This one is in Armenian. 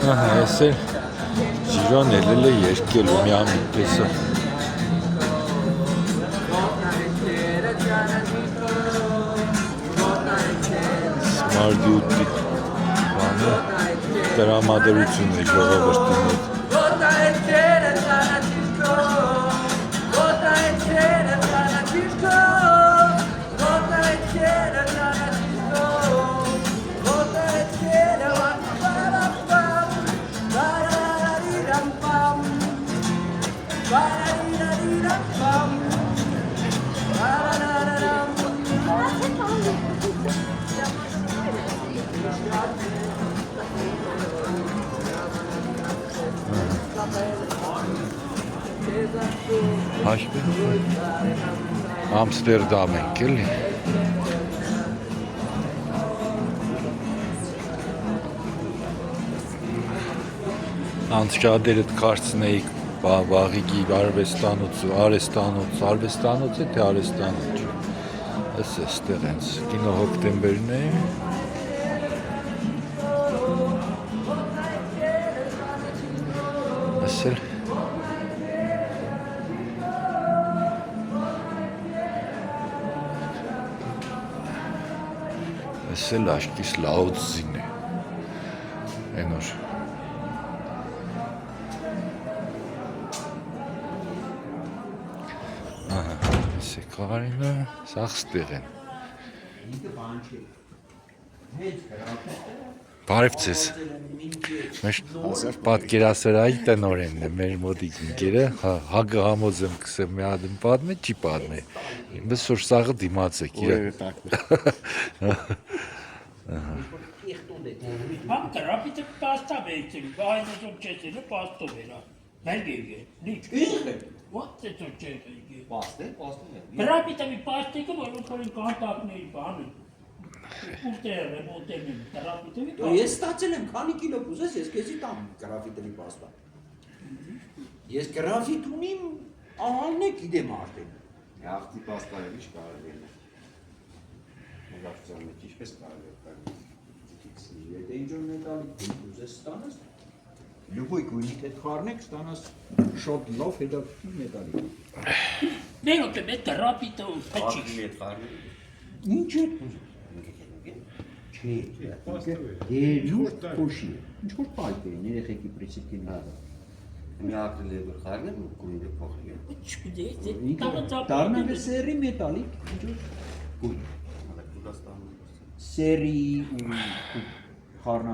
Ահա, այս է Ջիրոն ելել է երկելու մի ամիպեսը։ Սմարդյուտի բանը տրամադրություն է ժողովրդի մոտ։ Ամստերդամ ենք էլի։ Անցյալներդ կարծնեիք Վաղիգի արվեստանոց է թե արեստանոց։ Այս է ստեղ հենց կինո հոկտեմբերն է։ Այս էլ Այս էլ աշկիս լաուձին է, ենոր։ Ահա, այս է կարինը, սաղ ստեղ են։ Բարև ձեզ, մեր պատկերասրահի տնօրենն է, մեր մոտիկ ընկերը, հագը համոզեմ կսեմ մի ադմ պատմե, չի պատմե, ինձ որ սաղը դիմաց եք, Ham terapide pasta verin. Aynı Türkçesini pasta verin. Ben geliyorum. Niçin? What is Türkçesi? Pasta. Terapide bir pasta ki var. Onun kantar neyi var? Ultere, ultere. Terapide bir pasta. Ես ստացել եմ քանի կիլո կուզես, ես քեզի տամ գրաֆիտի պաստա։ Ես գրաֆիտ ունիմ, ահալն է գիտեմ արդեն։ Հաղթի պաստայով ինչ կարելի է։ Մոդավցան մեջ ինչպես կարելի է։ Եթե ինչ որ մետալիկ կուզես ստանաս, լյուբոյ գույնի հետ խառնեք, ստանաս շոտ լով հետո մետալիկ։ Ne yok be terapide o Հաղթի kaçış. հետ խառնի։ Ինչ է կուզում։ Չէ, երուր փոշի։ Ինչ որ պայթ է, երեխեքի պրինցիպին հա։ Մի ակրիլ է որ խառնի ու գույնը փոխի։ Çıkıdı. Դառնալը սերի մետալիկ, ինչ որ գույն։ Հələ Կուրդաստանում։ Սերի ու խառնա